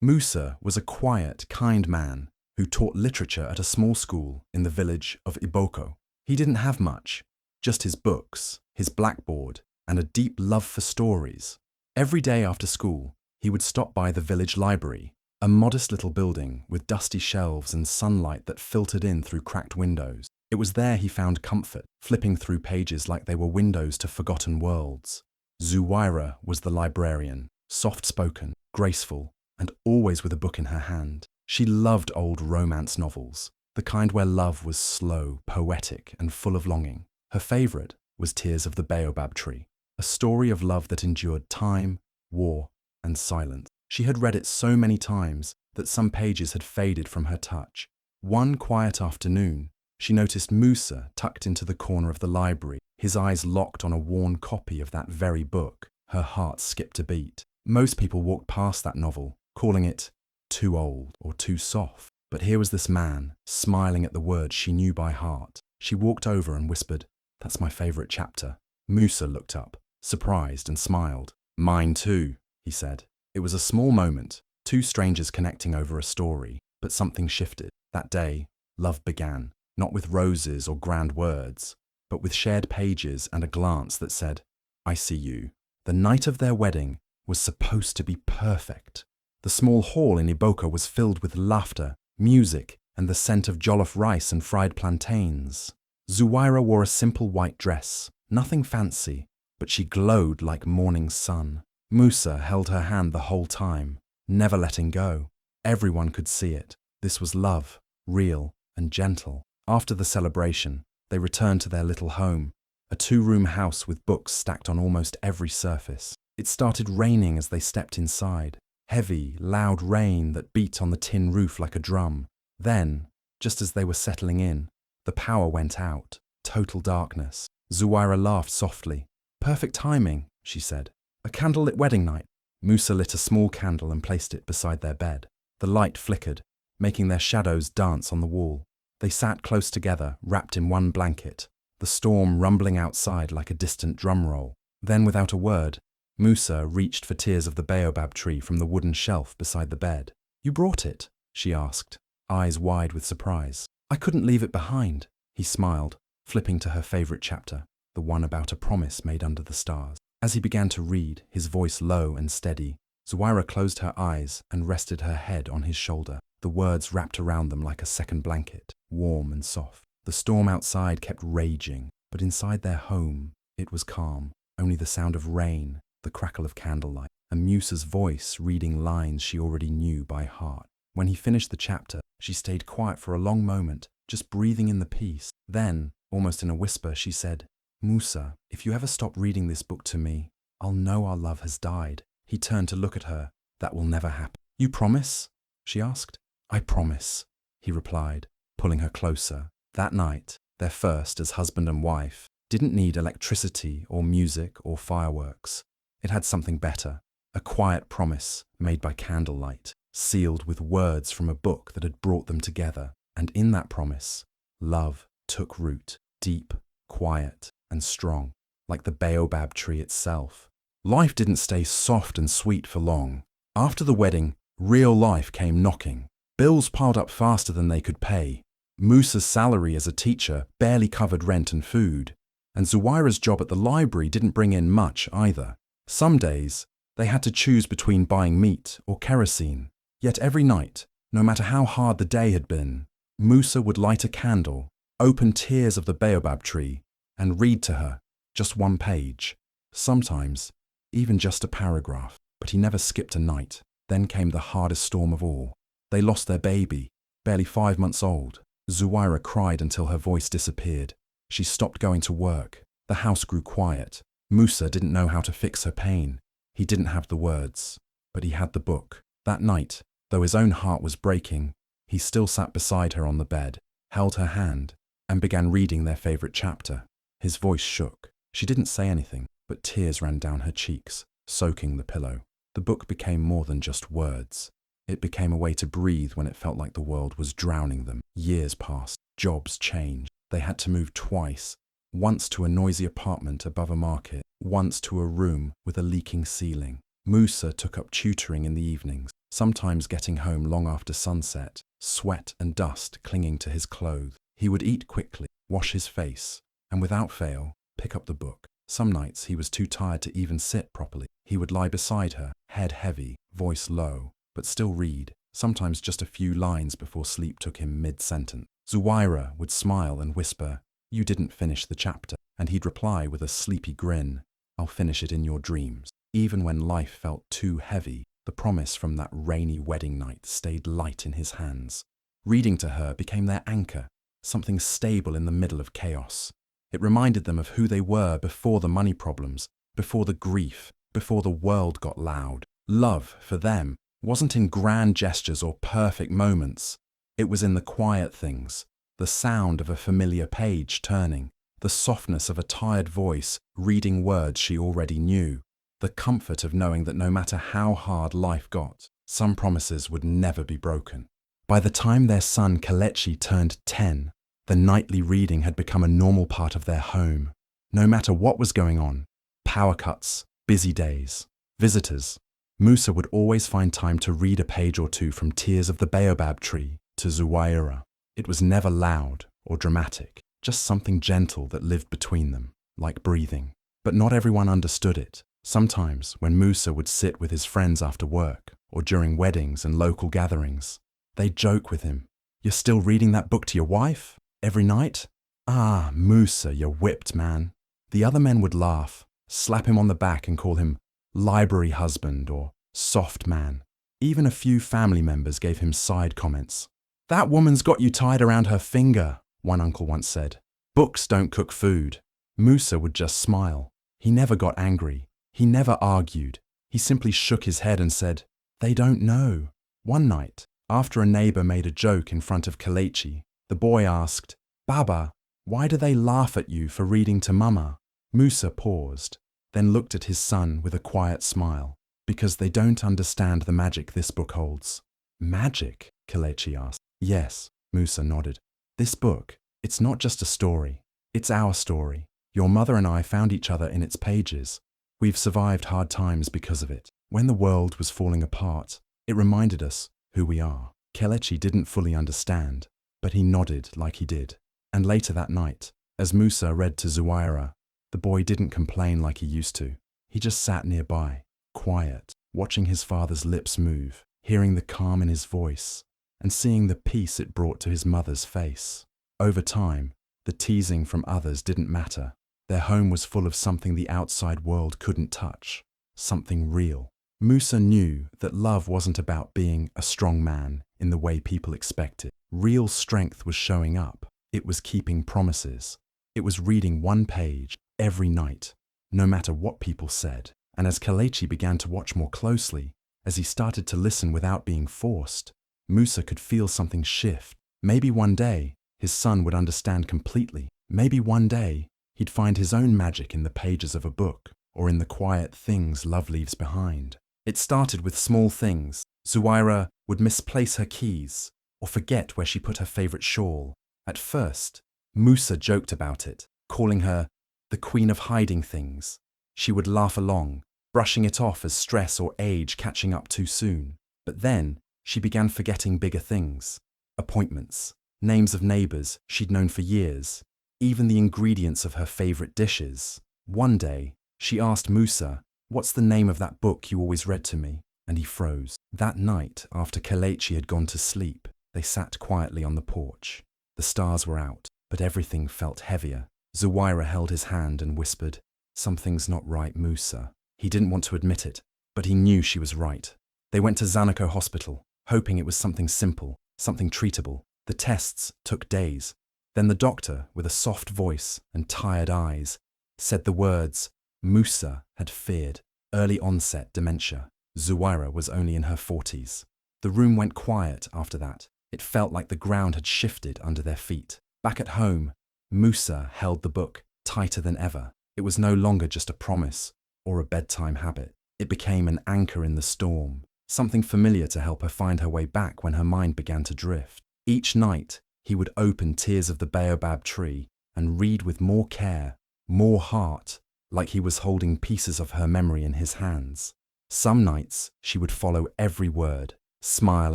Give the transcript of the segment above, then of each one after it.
Musa was a quiet, kind man who taught literature at a small school in the village of Iboko. He didn't have much, just his books, his blackboard, and a deep love for stories. Every day after school, he would stop by the village library, a modest little building with dusty shelves and sunlight that filtered in through cracked windows. It was there he found comfort, flipping through pages like they were windows to forgotten worlds. Zuwaira was the librarian, soft-spoken, graceful, and always with a book in her hand. She loved old romance novels, the kind where love was slow, poetic, and full of longing. Her favourite was Tears of the Baobab Tree, a story of love that endured time, war, and silence. She had read it so many times that some pages had faded from her touch. One quiet afternoon, she noticed Musa tucked into the corner of the library, his eyes locked on a worn copy of that very book. Her heart skipped a beat. Most people walked past that novel, calling it too old or too soft. But here was this man, smiling at the words she knew by heart. She walked over and whispered, "That's my favourite chapter." Musa looked up, surprised, and smiled. "Mine too," he said. It was a small moment, two strangers connecting over a story, but something shifted. That day, love began, not with roses or grand words, but with shared pages and a glance that said, "I see you." The night of their wedding was supposed to be perfect. The small hall in Iboko was filled with laughter, music, and the scent of jollof rice and fried plantains. Zuwaira wore a simple white dress, nothing fancy, but she glowed like morning sun. Musa held her hand the whole time, never letting go. Everyone could see it. This was love, real and gentle. After the celebration, they returned to their little home, a two-room house with books stacked on almost every surface. It started raining as they stepped inside. Heavy, loud rain that beat on the tin roof like a drum. Then, just as they were settling in, the power went out. Total darkness. Zuwaira laughed softly. "Perfect timing," she said. "A candlelit wedding night." Musa lit a small candle and placed it beside their bed. The light flickered, making their shadows dance on the wall. They sat close together, wrapped in one blanket, the storm rumbling outside like a distant drum roll. Then, without a word, Musa reached for Tears of the Baobab Tree from the wooden shelf beside the bed. "You brought it?" she asked, eyes wide with surprise. "I couldn't leave it behind," he smiled, flipping to her favourite chapter, the one about a promise made under the stars. As he began to read, his voice low and steady, Zuwaira closed her eyes and rested her head on his shoulder. The words wrapped around them like a second blanket, warm and soft. The storm outside kept raging, but inside their home, it was calm. Only the sound of rain, the crackle of candlelight, and Musa's voice reading lines she already knew by heart. When he finished the chapter, she stayed quiet for a long moment, just breathing in the peace. Then, almost in a whisper, she said, "Musa, if you ever stop reading this book to me, I'll know our love has died." He turned to look at her. "That will never happen." "You promise?" she asked. "I promise," he replied, pulling her closer. That night, their first as husband and wife, didn't need electricity or music or fireworks. It had something better, a quiet promise made by candlelight, sealed with words from a book that had brought them together. And in that promise, love took root, deep, quiet, and strong, like the baobab tree itself. Life didn't stay soft and sweet for long. After the wedding, real life came knocking. Bills piled up faster than they could pay. Musa's salary as a teacher barely covered rent and food, and Zuwaira's job at the library didn't bring in much either. Some days, they had to choose between buying meat or kerosene. Yet every night, no matter how hard the day had been, Musa would light a candle, open Tears of the Baobab Tree, and read to her just one page. Sometimes, even just a paragraph. But he never skipped a night. Then came the hardest storm of all. They lost their baby, barely 5 months old. Zuwaira cried until her voice disappeared. She stopped going to work. The house grew quiet. Musa didn't know how to fix her pain. He didn't have the words, but he had the book. That night, though his own heart was breaking, he still sat beside her on the bed, held her hand, and began reading their favourite chapter. His voice shook. She didn't say anything, but tears ran down her cheeks, soaking the pillow. The book became more than just words. It became a way to breathe when it felt like the world was drowning them. Years passed. Jobs changed. They had to move twice. Once to a noisy apartment above a market, once to a room with a leaking ceiling. Musa took up tutoring in the evenings. sometimes getting home long after sunset, sweat and dust clinging to his clothes. He would eat quickly, wash his face, and without fail, pick up the book. Some nights he was too tired to even sit properly. He would lie beside her, head heavy, voice low, but still read, sometimes just a few lines before sleep took him mid-sentence. Zuwaira would smile and whisper, "You didn't finish the chapter," and he'd reply with a sleepy grin, "I'll finish it in your dreams." Even when life felt too heavy, the promise from that rainy wedding night stayed light in his hands. Reading to her became their anchor, something stable in the middle of chaos. It reminded them of who they were before the money problems, before the grief, before the world got loud. Love, for them, wasn't in grand gestures or perfect moments. It was in the quiet things, the sound of a familiar page turning, the softness of a tired voice reading words she already knew, the comfort of knowing that no matter how hard life got, some promises would never be broken. By the time their son Kelechi turned 10, the nightly reading had become a normal part of their home. No matter what was going on, power cuts, busy days, visitors, Musa would always find time to read a page or two from Tears of the Baobab Tree to Zuwaira. It was never loud or dramatic, just something gentle that lived between them, like breathing. But not everyone understood it. Sometimes, when Musa would sit with his friends after work, or during weddings and local gatherings, they'd joke with him, "You're still reading that book to your wife? Every night? Ah, Musa, you're whipped, man." The other men would laugh, slap him on the back and call him library husband or soft man. Even a few family members gave him side comments. "That woman's got you tied around her finger," one uncle once said. "Books don't cook food." Musa would just smile. He never got angry. He never argued. He simply shook his head and said, "They don't know." One night, after a neighbor made a joke in front of Kelechi, the boy asked, "Baba, why do they laugh at you for reading to Mama?" Musa paused, then looked at his son with a quiet smile. "Because they don't understand the magic this book holds." "Magic?" Kelechi asked. "Yes," Musa nodded. "This book, it's not just a story. It's our story. Your mother and I found each other in its pages. We've survived hard times because of it. When the world was falling apart, it reminded us who we are." Kelechi didn't fully understand, but he nodded like he did. And later that night, as Musa read to Zuwaira, the boy didn't complain like he used to. He just sat nearby, quiet, watching his father's lips move, hearing the calm in his voice, and seeing the peace it brought to his mother's face. Over time, the teasing from others didn't matter. Their home was full of something the outside world couldn't touch, something real. Musa knew that love wasn't about being a strong man in the way people expected. Real strength was showing up. It was keeping promises. It was reading one page every night, no matter what people said. And as Kelechi began to watch more closely, as he started to listen without being forced, Musa could feel something shift. Maybe one day, his son would understand completely. Maybe one day, he'd find his own magic in the pages of a book, or in the quiet things love leaves behind. It started with small things. Zuwaira would misplace her keys, or forget where she put her favorite shawl. At first, Musa joked about it, calling her the queen of hiding things. She would laugh along, brushing it off as stress or age catching up too soon. But then, she began forgetting bigger things. Appointments, names of neighbors she'd known for years, even the ingredients of her favorite dishes. One day, she asked Musa, "What's the name of that book you always read to me?" And he froze. That night, after Kelechi had gone to sleep, they sat quietly on the porch. The stars were out, but everything felt heavier. Zuwaira held his hand and whispered, "Something's not right, Musa." He didn't want to admit it, but he knew she was right. They went to Zanako Hospital, hoping it was something simple, something treatable. The tests took days. Then the doctor, with a soft voice and tired eyes, said the words Musa had feared: early onset dementia. Zuwaira was only in her 40s. The room went quiet after that. It felt like the ground had shifted under their feet. Back at home, Musa held the book tighter than ever. It was no longer just a promise or a bedtime habit. It became an anchor in the storm, something familiar to help her find her way back when her mind began to drift. Each night, he would open Tears of the Baobab Tree and read with more care, more heart, like he was holding pieces of her memory in his hands. Some nights, she would follow every word, smile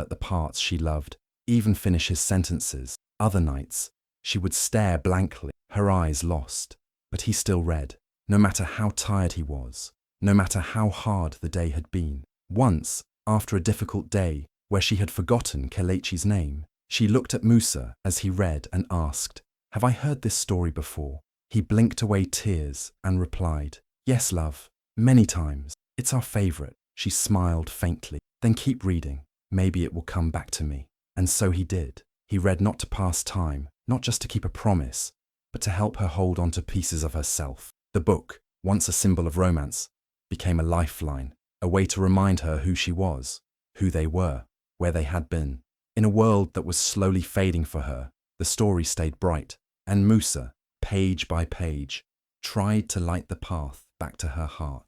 at the parts she loved, even finish his sentences. Other nights, she would stare blankly, her eyes lost. But he still read, no matter how tired he was, no matter how hard the day had been. Once, after a difficult day, where she had forgotten Kelechi's name, she looked at Musa as he read and asked, "Have I heard this story before?" He blinked away tears and replied, "Yes, love, many times. It's our favorite." She smiled faintly. "Then keep reading. Maybe it will come back to me." And so he did. He read not to pass time, not just to keep a promise, but to help her hold on to pieces of herself. The book, once a symbol of romance, became a lifeline, a way to remind her who she was, who they were, where they had been. In a world that was slowly fading for her, the story stayed bright, and Musa, page by page, tried to light the path back to her heart.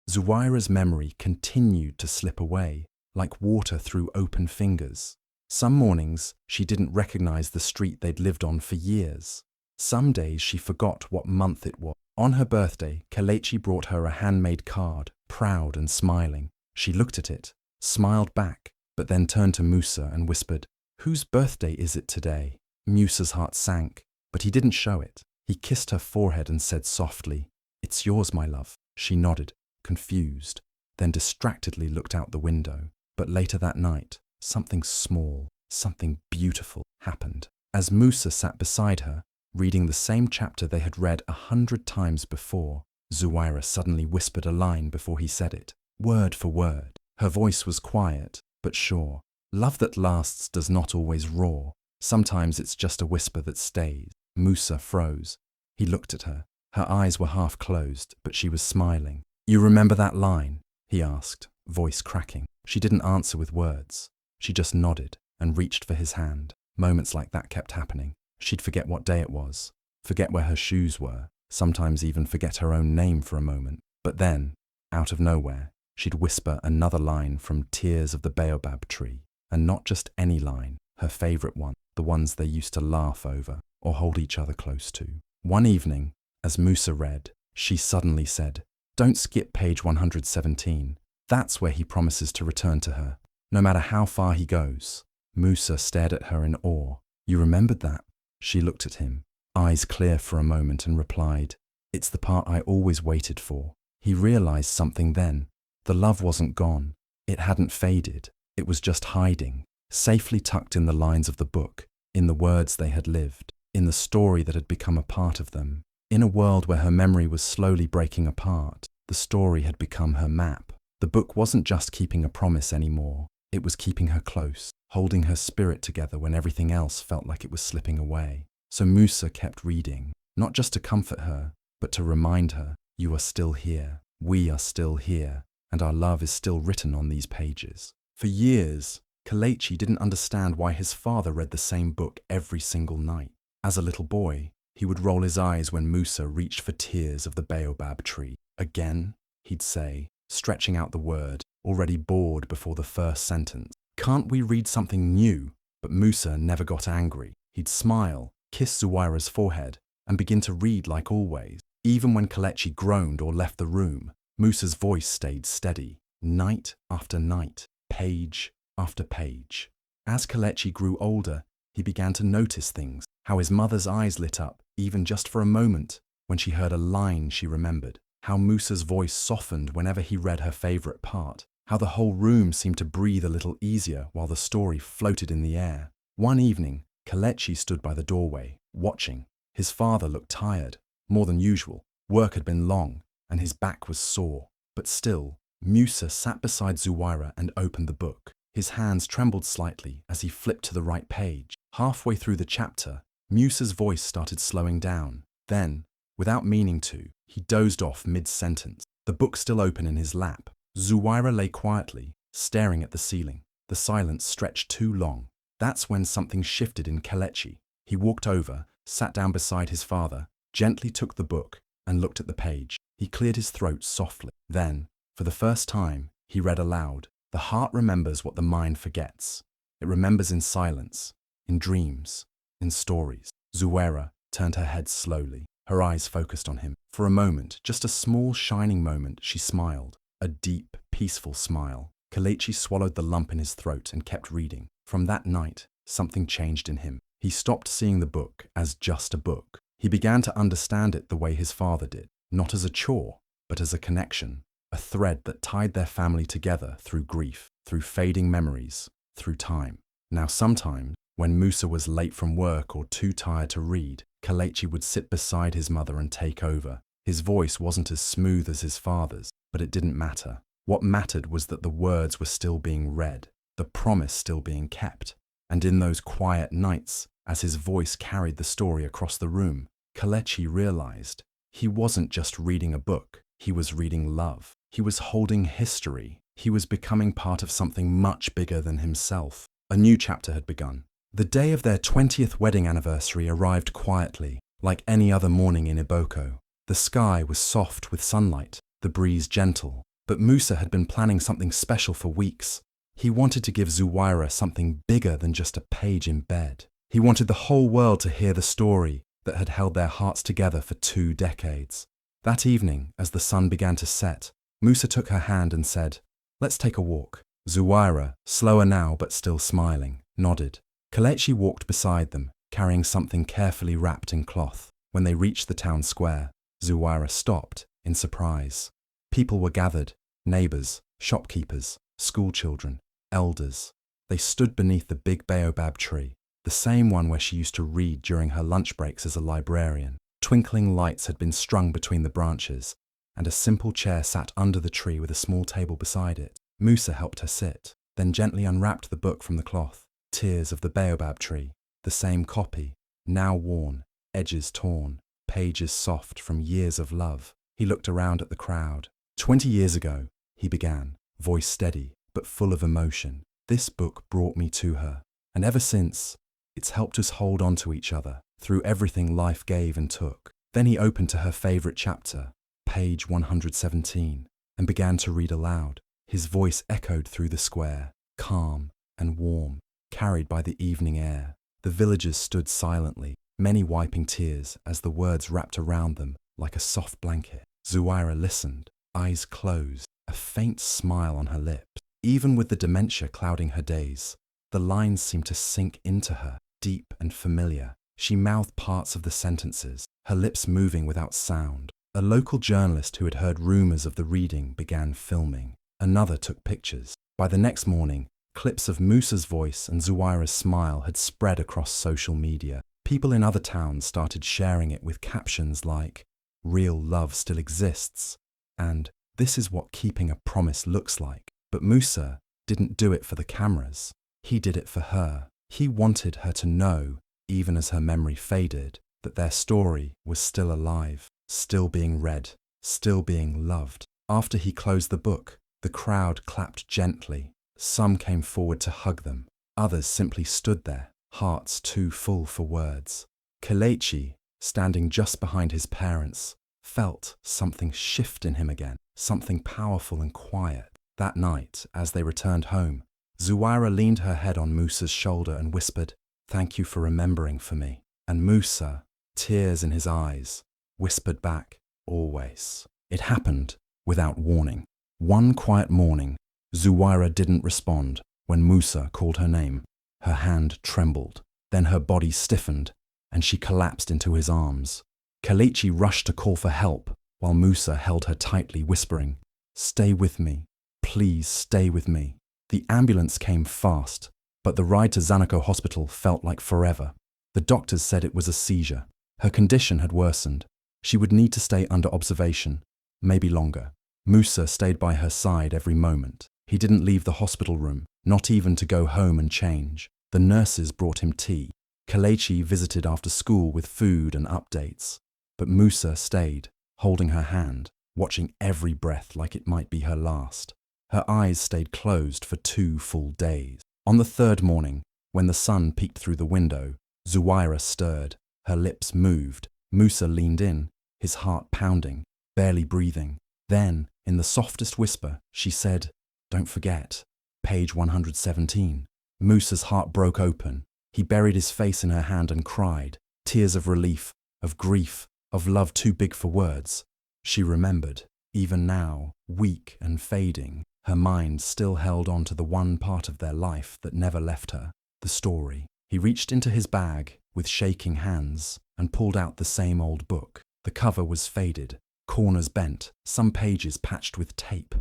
Zuwaira's memory continued to slip away, like water through open fingers. Some mornings, she didn't recognize the street they'd lived on for years. Some days she forgot what month it was. On her birthday, Kelechi brought her a handmade card, proud and smiling. She looked at it, smiled back, but then turned to Musa and whispered, "Whose birthday is it today?" Musa's heart sank, but he didn't show it. He kissed her forehead and said softly, "It's yours, my love." She nodded, confused, then distractedly looked out the window. But later that night, something small, something beautiful happened. As Musa sat beside her, reading the same chapter they had read 100 times before, Zuwaira suddenly whispered a line before he said it, word for word. Her voice was quiet, but sure. "Love that lasts does not always roar. Sometimes it's just a whisper that stays." Musa froze. He looked at her. Her eyes were half closed, but she was smiling. "You remember that line?" he asked, voice cracking. She didn't answer with words. She just nodded and reached for his hand. Moments like that kept happening. She'd forget what day it was, forget where her shoes were, sometimes even forget her own name for a moment. But then, out of nowhere, she'd whisper another line from Tears of the Baobab Tree. And not just any line, her favorite one, the ones they used to laugh over or hold each other close to. One evening, as Musa read, she suddenly said, "Don't skip page 117. That's where he promises to return to her, no matter how far he goes." Musa stared at her in awe. "You remembered that?" She looked at him, eyes clear for a moment, and replied, "It's the part I always waited for." He realized something then. The love wasn't gone. It hadn't faded. It was just hiding, safely tucked in the lines of the book, in the words they had lived, in the story that had become a part of them. In a world where her memory was slowly breaking apart, the story had become her map. The book wasn't just keeping a promise anymore. It was keeping her close, holding her spirit together when everything else felt like it was slipping away. So Musa kept reading, not just to comfort her, but to remind her, "You are still here, we are still here, and our love is still written on these pages." For years, Kelechi didn't understand why his father read the same book every single night. As a little boy, he would roll his eyes when Musa reached for Tears of the Baobab Tree. "Again?" he'd say, stretching out the word, already bored before the first sentence. "Can't we read something new?" But Musa never got angry. He'd smile, kiss Zuwaira's forehead, and begin to read like always. Even when Kelechi groaned or left the room, Musa's voice stayed steady, night after night, page after page. As Kelechi grew older, he began to notice things, how his mother's eyes lit up, even just for a moment, when she heard a line she remembered, how Musa's voice softened whenever he read her favorite part, how the whole room seemed to breathe a little easier while the story floated in the air. One evening, Kelechi stood by the doorway, watching. His father looked tired, more than usual. Work had been long, and his back was sore. But still, Musa sat beside Zuwaira and opened the book. His hands trembled slightly as he flipped to the right page. Halfway through the chapter, Musa's voice started slowing down. Then, without meaning to, he dozed off mid-sentence, the book still open in his lap. Zuwaira lay quietly, staring at the ceiling. The silence stretched too long. That's when something shifted in Kelechi. He walked over, sat down beside his father, gently took the book, and looked at the page. He cleared his throat softly. Then, for the first time, he read aloud. "The heart remembers what the mind forgets. It remembers in silence, in dreams, in stories." Zuwaira turned her head slowly, her eyes focused on him. For a moment, just a small shining moment, she smiled. A deep, peaceful smile. Kelechi swallowed the lump in his throat and kept reading. From that night, something changed in him. He stopped seeing the book as just a book. He began to understand it the way his father did, not as a chore, but as a connection, a thread that tied their family together through grief, through fading memories, through time. Now sometimes, when Musa was late from work or too tired to read, Kelechi would sit beside his mother and take over. His voice wasn't as smooth as his father's, but it didn't matter. What mattered was that the words were still being read, the promise still being kept. And in those quiet nights, as his voice carried the story across the room, Kelechi realized he wasn't just reading a book, he was reading love. He was holding history. He was becoming part of something much bigger than himself. A new chapter had begun. The day of their 20th wedding anniversary arrived quietly, like any other morning in Iboko. The sky was soft with sunlight, the breeze gentle, but Musa had been planning something special for weeks. He wanted to give Zuwaira something bigger than just a page in bed. He wanted the whole world to hear the story that had held their hearts together for 2 decades. That evening, as the sun began to set, Musa took her hand and said, "Let's take a walk." Zuwaira, slower now but still smiling, nodded. Kelechi walked beside them, carrying something carefully wrapped in cloth. When they reached the town square, Zuwaira stopped, in surprise. People were gathered, neighbors, shopkeepers, schoolchildren, elders. They stood beneath the big Baobab tree, the same one where she used to read during her lunch breaks as a librarian. Twinkling lights had been strung between the branches, and a simple chair sat under the tree with a small table beside it. Musa helped her sit, then gently unwrapped the book from the cloth. Tears of the Baobab Tree, the same copy, now worn, edges torn, pages soft from years of love. He looked around at the crowd. 20 years ago, he began, voice steady, but full of emotion. This book brought me to her, and ever since, it's helped us hold on to each other, through everything life gave and took. Then he opened to her favorite chapter, page 117, and began to read aloud. His voice echoed through the square, calm and warm, carried by the evening air. The villagers stood silently, many wiping tears as the words wrapped around them like a soft blanket. Zuwaira listened, eyes closed, a faint smile on her lips. Even with the dementia clouding her days, the lines seemed to sink into her, deep and familiar. She mouthed parts of the sentences, her lips moving without sound. A local journalist who had heard rumors of the reading began filming. Another took pictures. By the next morning, clips of Musa's voice and Zuwaira's smile had spread across social media. People in other towns started sharing it with captions like, "Real love still exists," and "This is what keeping a promise looks like." But Musa didn't do it for the cameras. He did it for her. He wanted her to know, even as her memory faded, that their story was still alive, still being read, still being loved. After he closed the book, the crowd clapped gently. Some came forward to hug them. Others simply stood there, hearts too full for words. Kelechi, standing just behind his parents, felt something shift in him again, something powerful and quiet. That night, as they returned home, Zuwaira leaned her head on Musa's shoulder and whispered, "Thank you for remembering for me." And Musa, tears in his eyes, whispered back, "Always." It happened without warning. One quiet morning, Zuwaira didn't respond when Musa called her name. Her hand trembled, then her body stiffened, and she collapsed into his arms. Kelechi rushed to call for help, while Musa held her tightly, whispering, "Stay with me. Please stay with me." The ambulance came fast, but the ride to Zanako Hospital felt like forever. The doctors said it was a seizure. Her condition had worsened. She would need to stay under observation, maybe longer. Musa stayed by her side every moment. He didn't leave the hospital room, not even to go home and change. The nurses brought him tea. Kelechi visited after school with food and updates. But Musa stayed, holding her hand, watching every breath like it might be her last. Her eyes stayed closed for 2 full days. On the 3rd morning, when the sun peeked through the window, Zuwaira stirred. Her lips moved. Musa leaned in, his heart pounding, barely breathing. Then, in the softest whisper, she said, "Don't forget, page 117. Musa's heart broke open. He buried his face in her hand and cried, tears of relief, of grief, of love too big for words. She remembered, even now, weak and fading. Her mind still held on to the one part of their life that never left her, the story. He reached into his bag with shaking hands and pulled out the same old book. The cover was faded, corners bent, some pages patched with tape,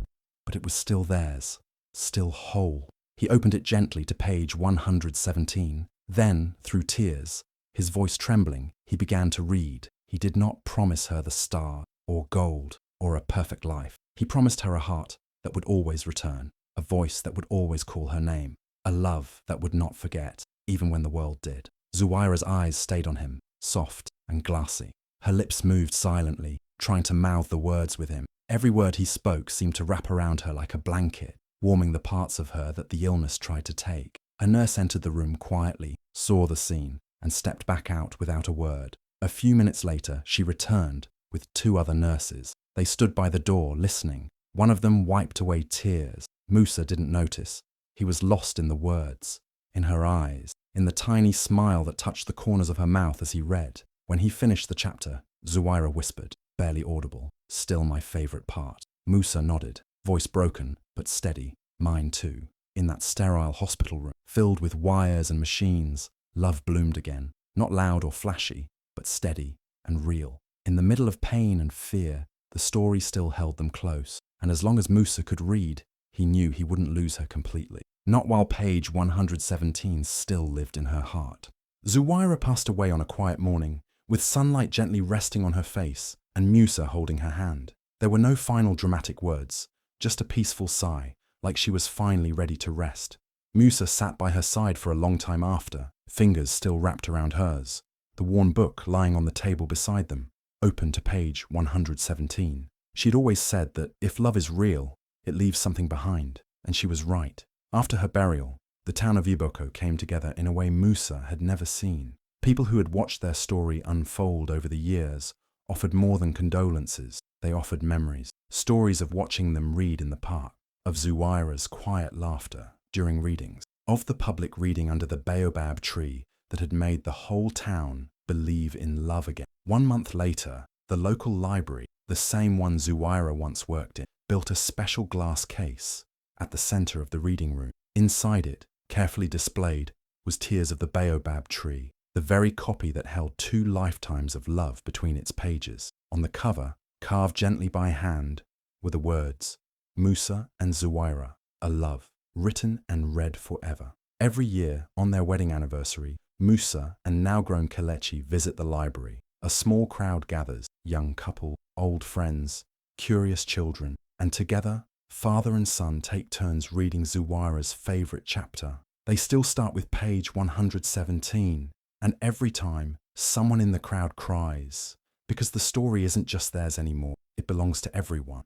but it was still theirs, still whole. He opened it gently to page 117. Then, through tears, his voice trembling, he began to read. He did not promise her the star, or gold, or a perfect life. He promised her a heart that would always return, a voice that would always call her name, a love that would not forget, even when the world did. Zuwaira's eyes stayed on him, soft and glassy. Her lips moved silently, trying to mouth the words with him. Every word he spoke seemed to wrap around her like a blanket, warming the parts of her that the illness tried to take. A nurse entered the room quietly, saw the scene, and stepped back out without a word. A few minutes later, she returned with 2 other nurses. They stood by the door, listening. One of them wiped away tears. Musa didn't notice. He was lost in the words, in her eyes, in the tiny smile that touched the corners of her mouth as he read. When he finished the chapter, Zuwaira whispered, barely audible, "Still my favorite part." Musa nodded, voice broken but steady. "Mine too." In that sterile hospital room, filled with wires and machines, love bloomed again, not loud or flashy, but steady and real. In the middle of pain and fear, the story still held them close, and as long as Musa could read, he knew he wouldn't lose her completely. Not while page 117 still lived in her heart. Zuwaira passed away on a quiet morning, with sunlight gently resting on her face and Musa holding her hand. There were no final dramatic words, just a peaceful sigh, like she was finally ready to rest. Musa sat by her side for a long time after, fingers still wrapped around hers, the worn book lying on the table beside them, open to page 117. She'd always said that if love is real, it leaves something behind, and she was right. After her burial, the town of Iboko came together in a way Musa had never seen. People who had watched their story unfold over the years offered more than condolences. They offered memories, stories of watching them read in the park, of Zuwaira's quiet laughter during readings, of the public reading under the Baobab Tree that had made the whole town believe in love again. 1 month later, the local library, the same one Zuwaira once worked in, built a special glass case at the center of the reading room. Inside it, carefully displayed, was Tears of the Baobab Tree, the very copy that held 2 lifetimes of love between its pages. On the cover, carved gently by hand, were the words, "Musa and Zuwaira, a love, written and read forever." Every year, on their wedding anniversary, Musa and now-grown Kelechi visit the library. A small crowd gathers, young couple, old friends, curious children, and together, father and son take turns reading Zuwaira's favorite chapter. They still start with page 117, and every time, someone in the crowd cries, because the story isn't just theirs anymore, it belongs to everyone.